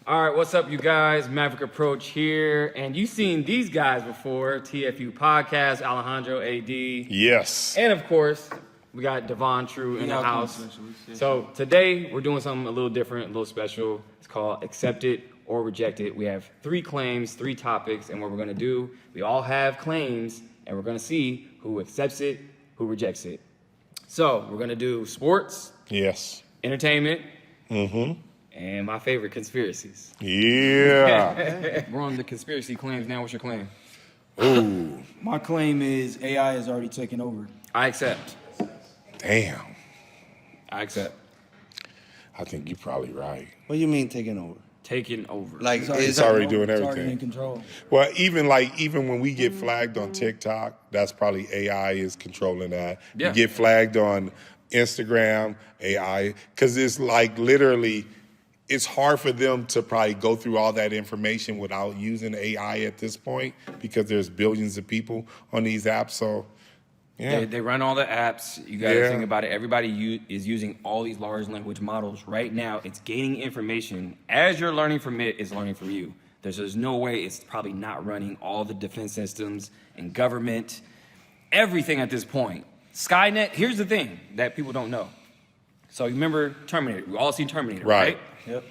All right, what's up, you guys? Maverick Approach here, and you've seen these guys before, TFU Podcast, Alejandro AD. Yes. And of course, we got Devon True in the house. So today, we're doing something a little different, a little special. It's called Accept It or Reject It. We have 3 claims, 3 topics, and what we're gonna do, we all have claims, and we're gonna see who accepts it, who rejects it. So, we're gonna do sports. Yes. Entertainment. Mm-hmm. And my favorite, conspiracies. Yeah. We're on the conspiracy claims now. What's your claim? Ooh. My claim is AI has already taken over. I accept. Damn. I accept. I think you're probably right. What do you mean taking over? Taking over. Like It's already doing It's already in everything. control. Well, even when we get flagged on TikTok, that's probably AI is controlling that. Yeah. You get flagged on Instagram, AI, because it's like literally, it's hard for them to probably go through all that information without using AI at this point because there's billions of people on these apps. So, yeah. They run all the apps. You got to Yeah. think about it. Everybody is using all these large language models right now. It's gaining information. As you're learning from it, it's learning from you. There's no way it's probably not running all the defense systems and government, everything at this point. Skynet, here's the thing that people don't know. So you remember Terminator. We all seen Terminator, right? Yep.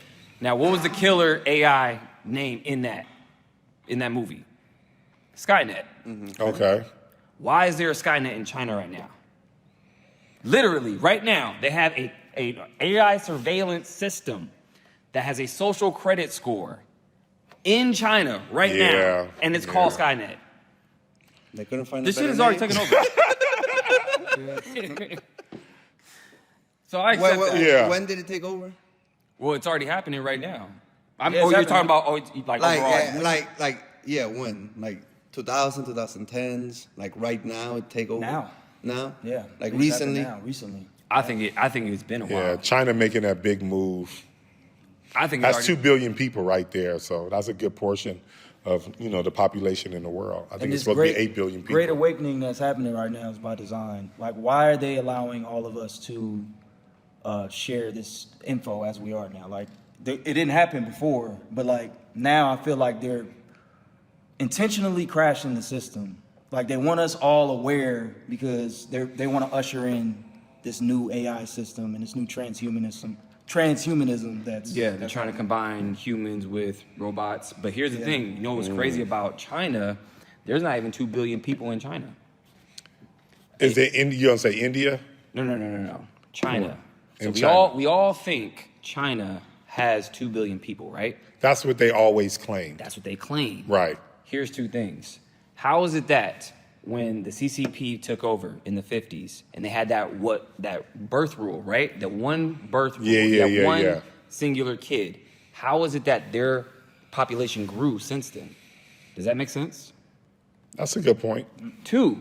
Now, what was the killer AI name in that movie? Skynet. Okay. Why is there a Skynet in China right now? Literally, right now, they have a AI surveillance system that has a social credit score in China right now, and it's called Skynet. They couldn't find This a shit better is already name? taken over. So I accept that. Yeah. When did it take over? Well, it's already happening right now. Yeah, You're it's talking about like overall. When? Like 2000, 2010s? Like right now it take over? Now. Now? Yeah. Like It's recently? happened now, recently. I think it's been a while. Yeah, China making that big move. I think That's 2 billion people right there, so that's a good portion of the population in the world. I think it's supposed to be 8 billion people. Great awakening that's happening right now is by design. Like, why are they allowing all of us to share this info as we are now? Like, it didn't happen before, but like now I feel like they're intentionally crashing the system. Like they want us all aware because they want to usher in this new AI system and this new transhumanism that's they're trying to combine humans with robots. But here's the thing, you know what's crazy about China? There's not even 2 billion people in China. Is there you gonna say India? No. China. So In we China. all think China has 2 billion people, right? That what they always claimed. That's what they claim. Right. Here's 2 things. How is it that when the CCP took over in the 50s and they had that birth rule, right? The one birth rule, one singular kid. How is it that their population grew since then? Does that make sense? That's a good point. 2,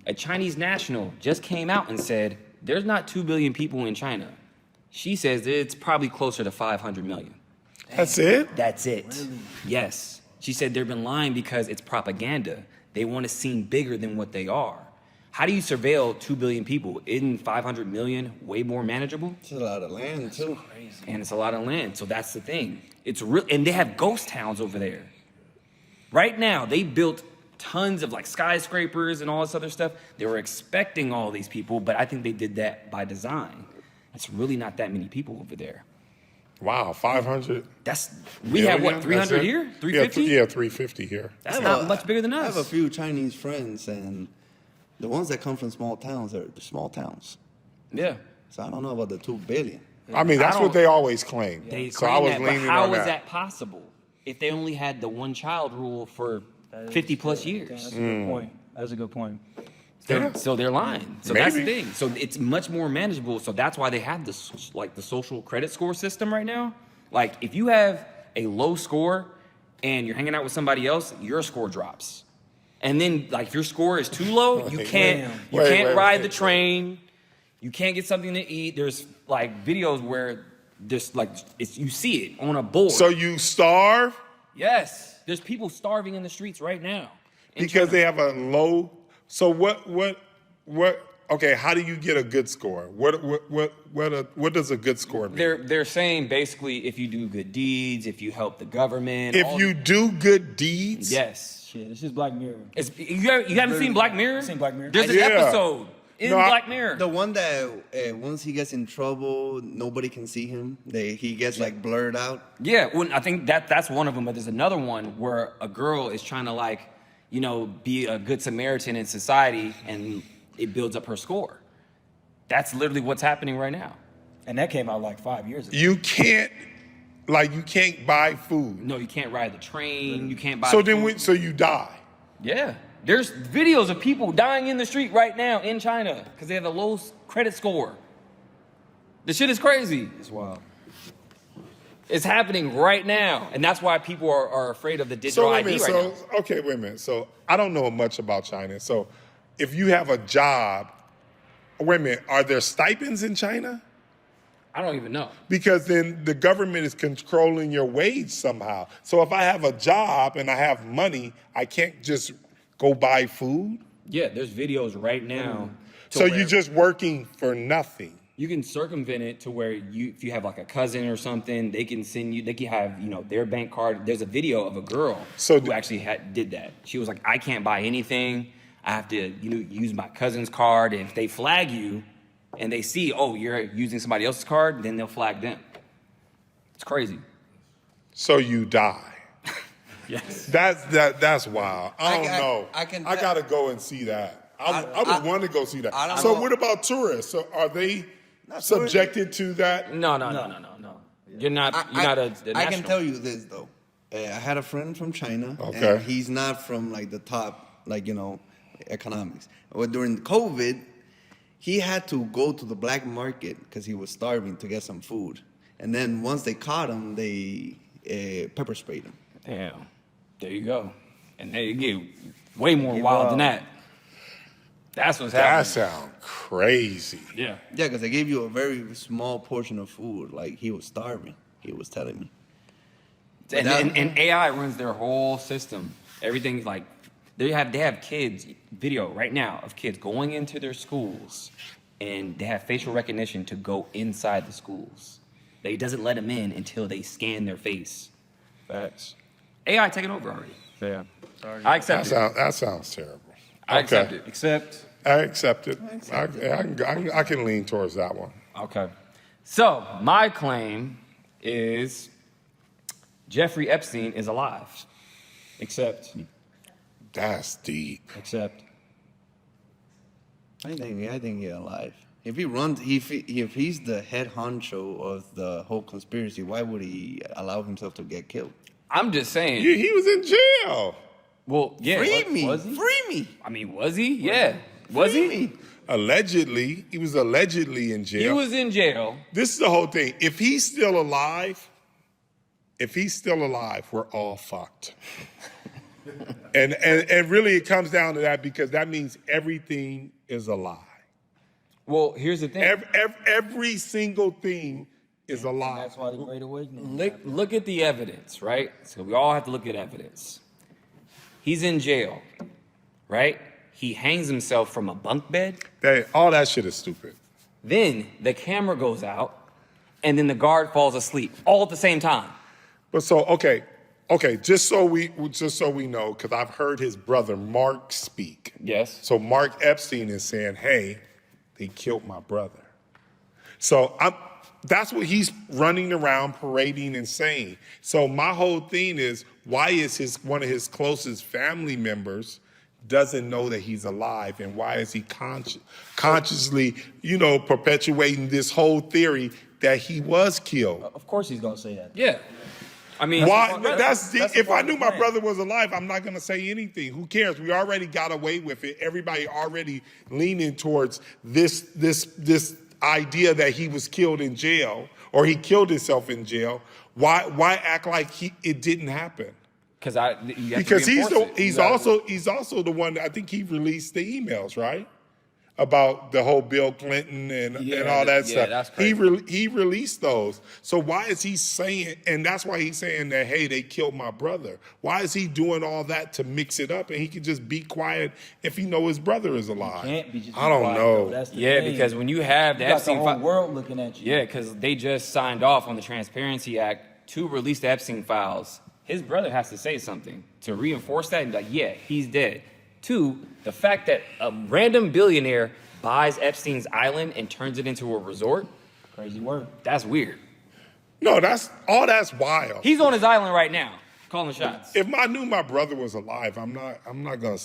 a Chinese national just came out and said, there's not 2 billion people in China. She says it's probably closer to 500 million. That's it? That's it. Really? Yes. She said they've been lying because it's propaganda. They want to seem bigger than what they are. How do you surveil 2 billion people? Isn't 500 million way more manageable? It's a lot of land too. And it's a lot of land, so that's the thing. It's real, and they have ghost towns over there. Right now, they built tons of like skyscrapers and all this other stuff. They were expecting all these people, but I think they did that by design. It's really not that many people over there. Wow, 500. We have what, billion? 300 That's it? here? 350? Yeah, 350 here. That's not much bigger than us. I have a few Chinese friends, and the ones that come from small towns are the small towns. Yeah. So I don't know about the 2 billion. I mean, that's what they always claim. They So I claim was that, but leaning how on is that. that possible if they only had the one-child rule for 50 plus years? That's a good point. That's a good point. So they're lying. So that's the Maybe. thing. So it's much more manageable. So that's why they have this, like the social credit score system right now. Like if you have a low score and you're hanging out with somebody else, your score drops. And then like if your score is too low, you can't ride the train. You can't get something to eat. There's like videos where just like you see it on a board. So you starve Yes, there's people starving in the streets right now. because they have a low. So what okay, how do you get a good score? What does a good score mean? They're saying basically if you do good deeds, if you help the government. If you do good deeds? Yes. Shit, it's just Black Mirror. You haven't seen Black Mirror? Seen Black Mirror? There's an Yeah. episode in No, Black Mirror. The one that once he gets in trouble, nobody can see him. He gets like blurred out. Yeah, well, I think that's one of them. But there's another one where a girl is trying to like, be a good Samaritan in society, and it builds up her score. That's literally what's happening right now. And that came out like 5 years ago. You can't buy food. No, you can't ride the train. You can't buy. So food. so you die. Yeah, there's videos of people dying in the street right now in China because they have a low credit score. The shit is crazy. It's wild. It's happening right now, and that's why people are afraid of the digital ID right now. Okay, wait a minute. So I don't know much about China. So if you have a job, wait a minute, are there stipends in China? I don't even know. Because then the government is controlling your wage somehow. So if I have a job and I have money, I can't just go buy food. Yeah, there's videos right now. So you're just working for nothing. You can circumvent it to where if you have like a cousin or something, they can send you. They can have their bank card. There's a video of a girl who actually did that. She was like, I can't buy anything. I have to use my cousin's card. And if they flag you, and they see, oh, you're using somebody else's card, then they'll flag them. It's crazy. So you die. Yes. That's wild. I don't know. I gotta go and see that. I would want to go see that. So what about tourists? So are they subjected to that? No. You're not a national. I can tell you this though. I had a friend from China. Okay. And he's not from like the top, economics. Well, during COVID, he had to go to the black market because he was starving to get some food. And then once they caught him, they pepper sprayed him. Damn. There you go. And they get way more wild than that. That's what's happening. That sounds crazy. Yeah. Yeah, because they gave you a very small portion of food. Like he was starving. He was telling me. And AI runs their whole system. Everything's like they have kids video right now of kids going into their schools, and they have facial recognition to go inside the schools. They doesn't let them in until they scan their face. Facts. AI taking over already. Yeah. I accept it. That sounds terrible. I accept it. I accept it. I can lean towards that one. Okay. So my claim is Jeffrey Epstein is alive. Except. That's deep. Except. I think he's alive. If he runs, if he's the head honcho of the whole conspiracy, why would he allow himself to get killed? I'm just saying. He was in jail. Well, yeah. Was he? Free me. I mean, was he? Yeah. Was he? Allegedly. He was allegedly in jail. He was in jail. This is the whole thing. If he's still alive, we're all fucked. and really it comes down to that because that means everything is a lie. Well, here's the thing. Every single thing is a lie. That's why the Great Awakening. Look at the evidence, right? So we all have to look at evidence. He's in jail, right? He hangs himself from a bunk bed. All that shit is stupid. Then the camera goes out, and then the guard falls asleep all at the same time. But okay, just so we know, because I've heard his brother Mark speak. Yes. So Mark Epstein is saying, "Hey, they killed my brother." So that's what he's running around parading and saying. So my whole thing is, why is one of his closest family members doesn't know that he's alive, and why is he consciously, perpetuating this whole theory that he was killed? Of course he's gonna say that. Yeah. I mean, Why? that's If I part of knew the my plan. brother was alive, I'm not going to say anything. Who cares? We already got away with it. Everybody already leaning towards this idea that he was killed in jail or he killed himself in jail. Why act like it didn't happen? Because Because he's also the one. I think he released the emails, right? about the whole Bill Clinton and all that stuff. That's crazy. He released those. So why is he saying, and that's why he's saying that, hey, they killed my brother. Why is he doing all that to mix it up? And he can just be quiet if he know his brother is alive. Can't be just I don't quiet, know. though. That's the Yeah, thing. because when you have the you got the Epstein whole file, world looking at you. yeah, because they just signed off on the Transparency Act to release the Epstein files. His brother has to say something to reinforce that and be like, yeah, he's dead. Two, the fact that a random billionaire buys Epstein's island and turns it into a resort, Crazy work. that's weird. No, that's wild. He's on his island right now, calling shots. If I knew my brother was alive, I'm not gonna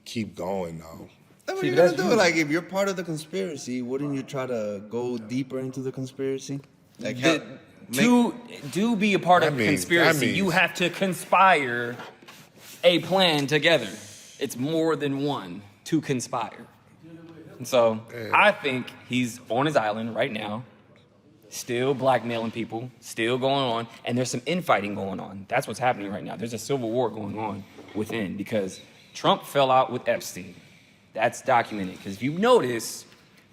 keep going though. Then what See, are you gonna that's do? you. Like, if you're part of the conspiracy, wouldn't you try to go deeper into the conspiracy? Like, help Do be a part of That the means- conspiracy. that means- You have to conspire a plan together. It's more than one to conspire. And so I think he's on his island right now, still blackmailing people, still going on, and there's some infighting going on. That's what's happening right now. There's a civil war going on within because Trump fell out with Epstein. That's documented. Because if you notice,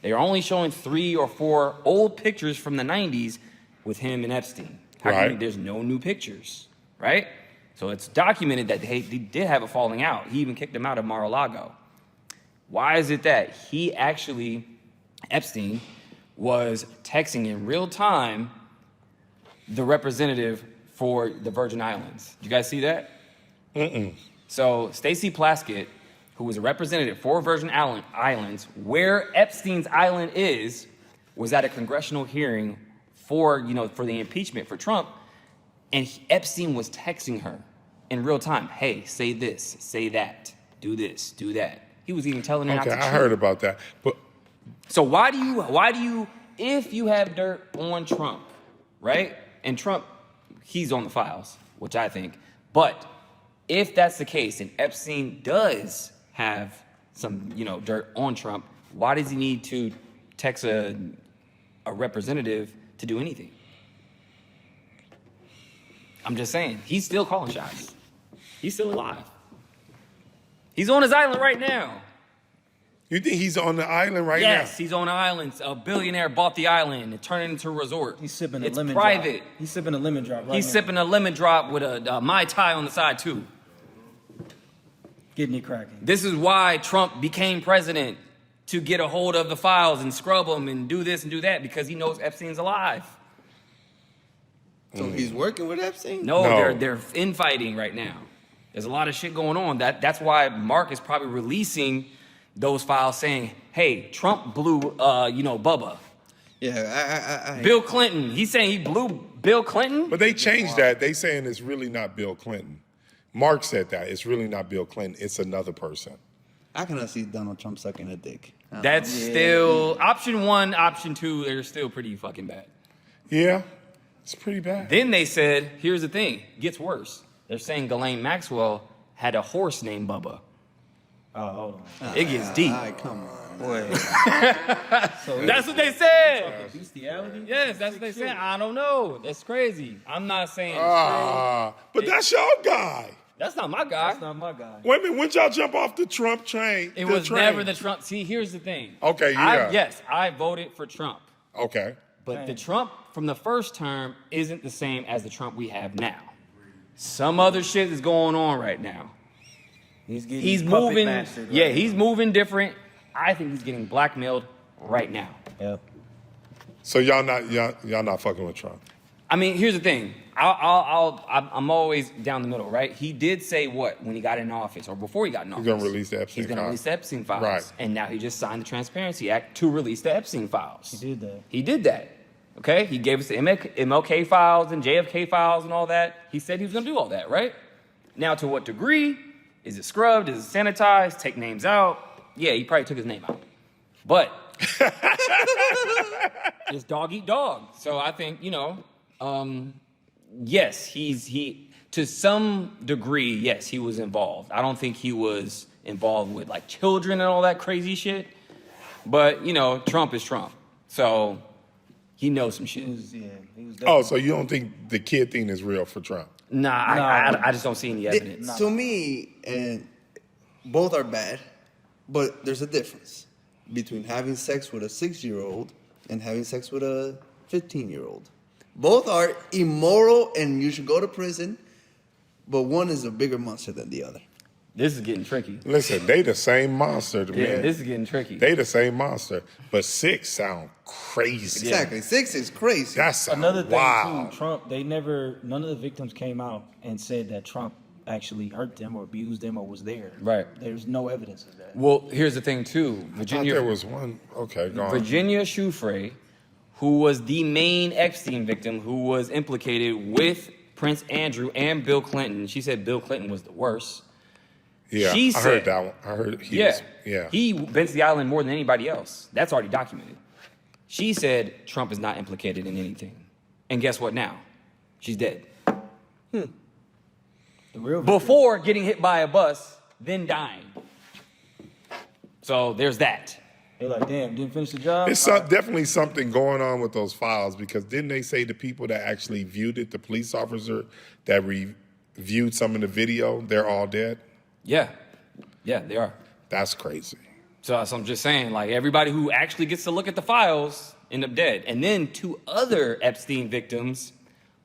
they are only showing 3 or 4 old pictures from the 90s with him and Epstein. Right. There's no new pictures, right? So it's documented that they did have a falling out. He even kicked him out of Mar-a-Lago. Why is it that he actually, Epstein, was texting in real time the representative for the Virgin Islands? Did you guys see that? So Stacey Plaskett, who was a representative for Virgin Islands, where Epstein's island is, was at a congressional hearing for the impeachment for Trump, and Epstein was texting her in real time. Hey, say this, say that, do this, do that. He was even telling her not Okay, to cheat. I heard about that. But So why do you, if you have dirt on Trump, right? And Trump, he's on the files, which I think. But if that's the case, and Epstein does have some, dirt on Trump, why does he need to text a representative to do anything? I'm just saying, he's still calling shots. He's still alive. He's on his island right now. you think he's on the island right Yes, now? he's on an island. A billionaire bought the island and turned it into a resort. He's sipping a It's lemon private. drop. He's sipping a lemon drop right He's now. sipping a lemon drop with a Mai Tai on the side, too. Getting it cracking. This is why Trump became president, to get a hold of the files and scrub them and do this and do that, because he knows Epstein's alive. So he's working with Epstein? No, No. they're infighting right now. There's a lot of shit going on. That's why Mark is probably releasing those files saying, hey, Trump blew, Bubba. Yeah, Bill Clinton, he's saying he blew Bill Clinton? But they changed that. They saying it's really not Bill Clinton. Mark said that. It's really not Bill Clinton. It's another person. I cannot see Donald Trump sucking a dick. That's still option 1, option 2, they're still pretty fucking bad. Yeah, it's pretty bad. Then they said, here's the thing, gets worse. They're saying Ghislaine Maxwell had a horse named Bubba. Oh, hold on. It gets deep. All right, come on. Boy. That's what they said. Bestiality? Yes, that's what they said. I don't know. That's crazy. I'm not saying it's crazy. But that's your guy. That's not my guy. That's not my guy. Wait a minute, when y'all jump off the Trump train? It the was train? never the Trump. See, here's the thing. Okay, yeah. Yes, I voted for Trump. Okay. But the Trump from the first term isn't the same as the Trump we have now. Some other shit is going on right now. He's getting He's puppet moving. mastered right Yeah, now. he's moving different. I think he's getting blackmailed right now. Yep. So y'all not fucking with Trump. I mean, here's the thing. I'm always down the middle, right? He did say what when he got in office, or before he got in office. He's gonna release the Epstein He's gonna files. release the Epstein files, Right. And now he just signed the Transparency Act to release the Epstein files. He did that. He did that. Okay, he gave us the MLK files and JFK files and all that. He said he was gonna do all that, right? Now, to what degree? Is it scrubbed? Is it sanitized? Take names out? Yeah, he probably took his name out. But it's dog eat dog. So I think, yes, he to some degree, yes, he was involved. I don't think he was involved with like children and all that crazy shit. But, Trump is Trump. So he knows some shit. He was Oh, so you don't think the kid thing is real for Trump? Nah, I just don't see any evidence. To me, and both are bad, but there's a difference. between having sex with a 6-year-old and having sex with a 15-year-old. Both are immoral and you should go to prison, but one is a bigger monster than the other. This is getting tricky. Listen, they the same monster to me. Yeah, this is getting tricky. They the same monster, but 6 sound crazy. Exactly. 6 is crazy. That's Another thing wow. too, Trump, none of the victims came out and said that Trump actually hurt them or abused them or was there. Right. There's no evidence of that. Well, here's the thing too. I thought Virginia, there was one. Okay, go on. Virginia Giuffre, who was the main Epstein victim, who was implicated with Prince Andrew and Bill Clinton. She said Bill Clinton was the worst. Yeah, She I said, heard that one. I heard he was, yeah. He bends the island more than anybody else. That's already documented. She said Trump is not implicated in anything. And guess what now? She's dead. The real Before getting hit by a bus, then dying. So there's that. they're like, damn, didn't finish the job. There's definitely something going on with those files because didn't they say the people that actually viewed it, the police officer that reviewed some of the video, they're all dead? Yeah. Yeah, they are. That's crazy. So I'm just saying, like, everybody who actually gets to look at the files end up dead. And then 2 other Epstein victims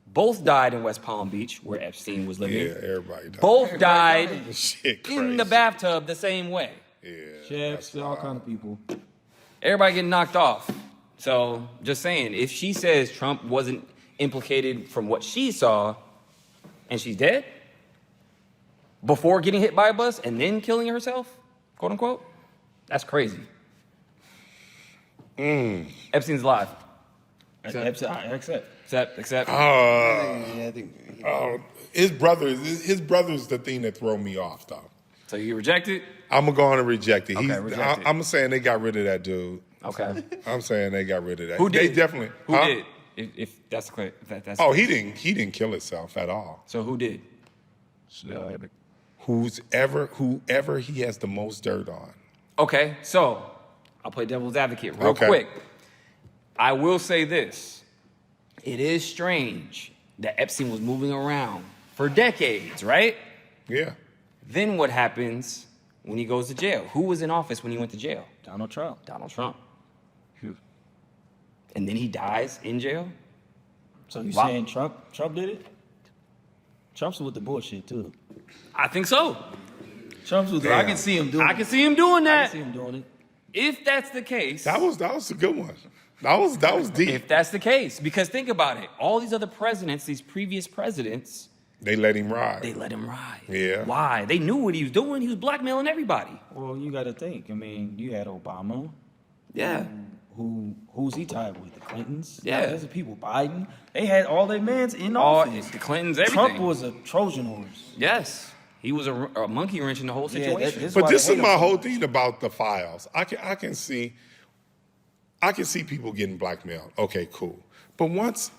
both died in West Palm Beach, where Epstein was living. Yeah, everybody died. Both died Shit, crazy. in the bathtub the same way. Yeah, Chefs, all kind of people. Everybody getting knocked off. So just saying, if she says Trump wasn't implicated from what she saw, and she's dead before getting hit by a bus and then killing herself, quote unquote, that's crazy. Epstein's alive. Except. Except. I think his brother's the thing that throw me off, though. So you reject it? I'm gonna go on and reject it. Okay, reject it. I'm saying they got rid of that dude. Okay. I'm saying they got rid of that. Who did? They definitely. Who Huh? did? If that's clear. If that's Oh, he didn't kill himself at all. So who did? Whoever he has the most dirt on. Okay, so I'll play devil's advocate real Okay. quick. I will say this. It is strange that Epstein was moving around for decades, right? Yeah. Then what happens when he goes to jail? Who was in office when he went to jail? Donald Trump. Donald Trump. And then he dies in jail? So you Wow. saying Trump did it? Trump's with the bullshit too. I think so. Trump's with. I can see him doing. I can see him doing I that. can see him doing it. If that's the case. That was a good one. That was deep. If that's the case. Because think about it. All these other presidents, these previous presidents, They let him ride. they let him ride. Yeah. Why? They knew what he was doing. He was blackmailing everybody. Well, you got to think. I mean, you had Obama. Yeah. Who's he tied with? The Clintons. Yeah. There's the people. Biden. They had all their mans in All office. the Clintons, everything. Trump was a Trojan horse. Yes. He was a monkey wrench in the whole Yeah, situation. that's But why this they is hate my him so whole much. thing about the files. I can see people getting blackmailed. Okay, cool. But once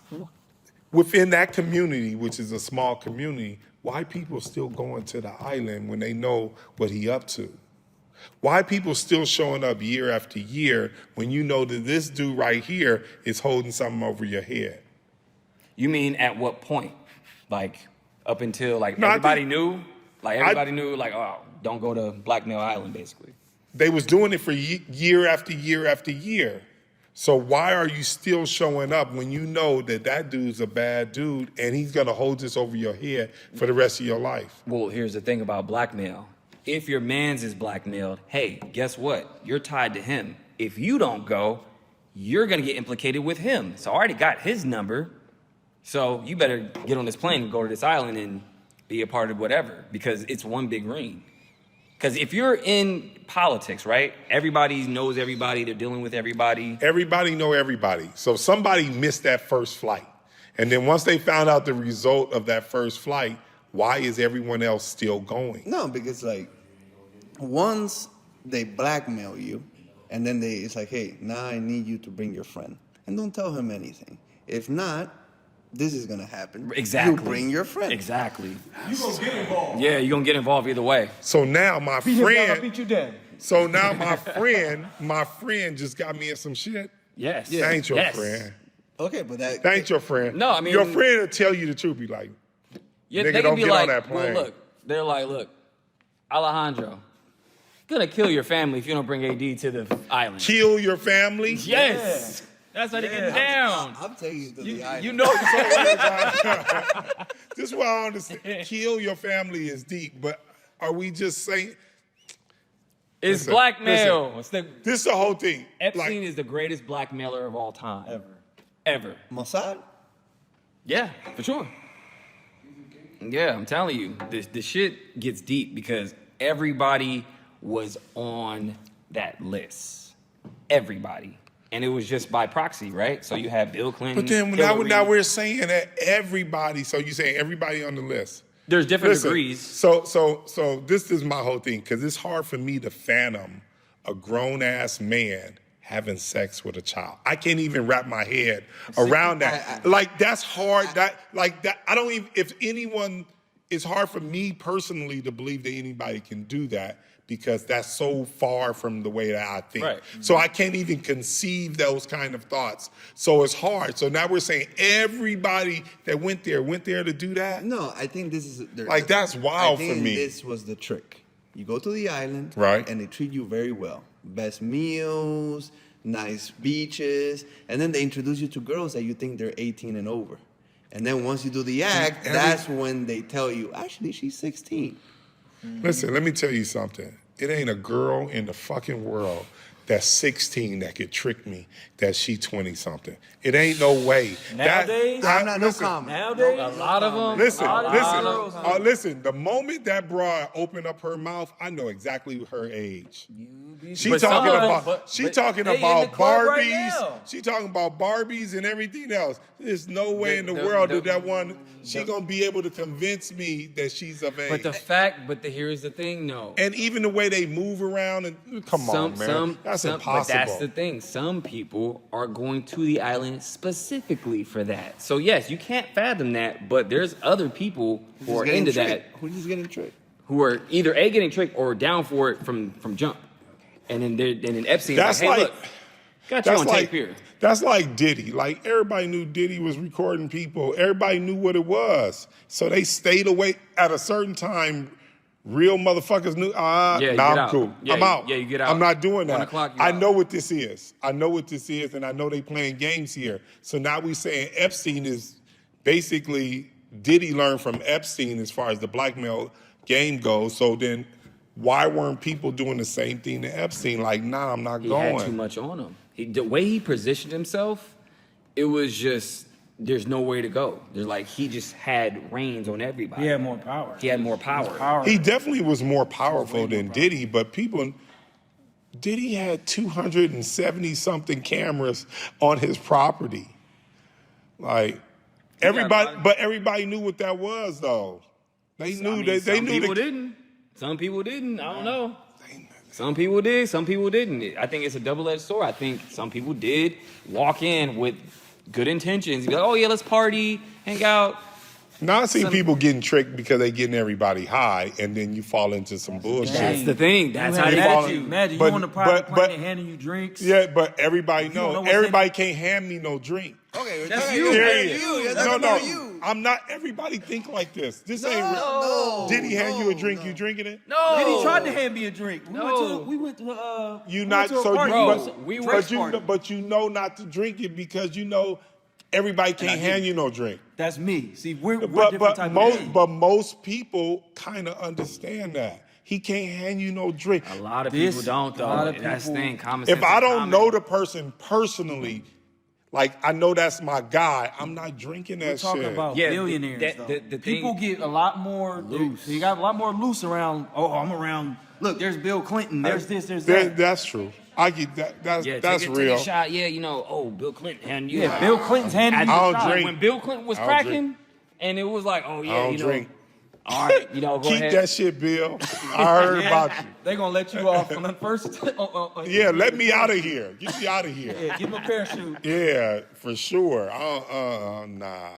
within that community, which is a small community, why people still going to the island when they know what he up to? Why people still showing up year after year when you know that this dude right here is holding something over your head? You mean at what point? Like up until like No, I everybody think- knew? Like everybody knew like, oh, don't go to Blackmail Island, basically. They was doing it for year after year after year. So why are you still showing up when you know that dude's a bad dude and he's gonna hold this over your head for the rest of your life? Well, here's the thing about blackmail. If your man's is blackmailed, hey, guess what? You're tied to him. If you don't go, you're gonna get implicated with him. So I already got his number. So you better get on this plane and go to this island and be a part of whatever, because it's one big ring. Because if you're in politics, right? Everybody knows everybody. They're dealing with everybody. Everybody know everybody. So somebody missed that first flight. And then once they found out the result of that first flight, why is everyone else still going? no, because like once they blackmail you, and then it's like, hey, now I need you to bring your friend, and don't tell him anything. If not, this is gonna happen. Exactly. You bring your friend. Exactly. You gonna get involved. Yeah, you're gonna get involved either way. So now my Beat him down, I'll friend, beat you down. so now my friend just got me in some shit. Yes. That ain't your Yes. friend. Okay, but that That ain't your friend. No, I mean- your friend will tell you the truth. Be like, Yeah, Nigga, they can don't be get on like, that plane. well, look, they're like, look, Alejandro, gonna kill your family if you don't bring AD to the island. Kill your family? Yes. That's how they get down. I'm taking you to the island. You know. This is what I understand. Kill your family is deep, but are we just saying? It's Listen, blackmail. This is the whole thing. Epstein is the greatest blackmailer of all time. Ever. Mossad? Yeah, for sure. Yeah, I'm telling you, the shit gets deep because everybody was on that list. Everybody. And it was just by proxy, right? So you had Bill Clinton. But then now we're saying that everybody, so you're saying everybody on the list. There's different Listen, degrees. So this is my whole thing, because it's hard for me to fathom a grown-ass man having sex with a child. I can't even wrap my head around that. Like, that's hard. I don't even, if anyone, it's hard for me personally to believe that anybody can do that, because that's so far from the way that I think. Right. So I can't even conceive those kind of thoughts. So it's hard. So now we're saying everybody that went there to do that? No, I think this is... Like, that's wild for me. This was the trick. You go to the island, right, and they treat you very well. Best meals, nice beaches, and then they introduce you to girls that you think they're 18 and over. And then once you do the act, that's when they tell you, actually, she's 16. Listen, let me tell you something. It ain't a girl in the fucking world that's 16 that could trick me that she 20-something. It ain't no way. Nowadays? No comment. Nowadays? A lot of them. Listen. The moment that broad opened up her mouth, I know exactly her age. She talking about Barbies. Right, she talking about Barbies and everything else. There's no way in the world that one she gonna be able to convince me that she's of age. Here's the thing, no. And even the way they move around, and come on, man, that's impossible. But that's the thing. Some people are going to the island specifically for that. So yes, you can't fathom that, but there's other people who are into that. Who's just getting tricked? Who are either getting tricked or down for it from jump. And then Epstein, that's like, hey, like, look, got you on tape here. That's like Diddy. Like, everybody knew Diddy was recording people. Everybody knew what it was. So they stayed away at a certain time. Real motherfuckers knew, I'm cool. Yeah, I'm out. Yeah, you get out. I'm not doing that. 1 o'clock, I know what this is. And I know they playing games here. So now we saying Epstein is basically, Diddy learned from Epstein as far as the blackmail game goes. So then why weren't people doing the same thing to Epstein? Like, nah, I'm not going. He had too much on him. The way he positioned himself, it was just, there's no way to go. There's like, he just had reins on everybody. He had more power. He definitely was more powerful than Diddy, but Diddy had 270-something cameras on his property. Like, everybody knew what that was, though. They knew. Some people didn't. Some people didn't. I don't know. Some people did. Some people didn't. I think it's a double-edged sword. I think some people did walk in with good intentions. Be like, oh yeah, let's party, hang out. Now I see people getting tricked because they getting everybody high, and then you fall into some bullshit. That's the thing. That's how they get you. Imagine you on the private plane and handing you drinks. Yeah, but everybody knows. Everybody can't hand me no drink. Okay, that's you. No. I'm not. Everybody think like this. This ain't. No. Did he hand you a drink? You drinking it? No. Did he tried to hand me a drink? We went to but you know not to drink it because you know everybody can't hand you no drink. That's me. See, we're different type of people. But most people kind of understand that. He can't hand you no drink. A lot of people don't, though. That's the thing. Common sense. If I don't know the person personally, like, I know that's my guy, I'm not drinking that shit. We're talking about billionaires, though. People get a lot more loose. You got a lot more loose around, I'm around, look, there's Bill Clinton, there's this, there's that. That's true. I get that. That's real. Take a shot. Yeah, Bill Clinton. And Bill Clinton's handing you I don't drink. When Bill Clinton was cracking, and it was like, I don't drink. All right, go Keep ahead. that shit, Bill. I heard about you. They're going to let you off on the first. Yeah, let me out of here. Get me out of here. Yeah, give him a parachute. Yeah, for sure. Nah.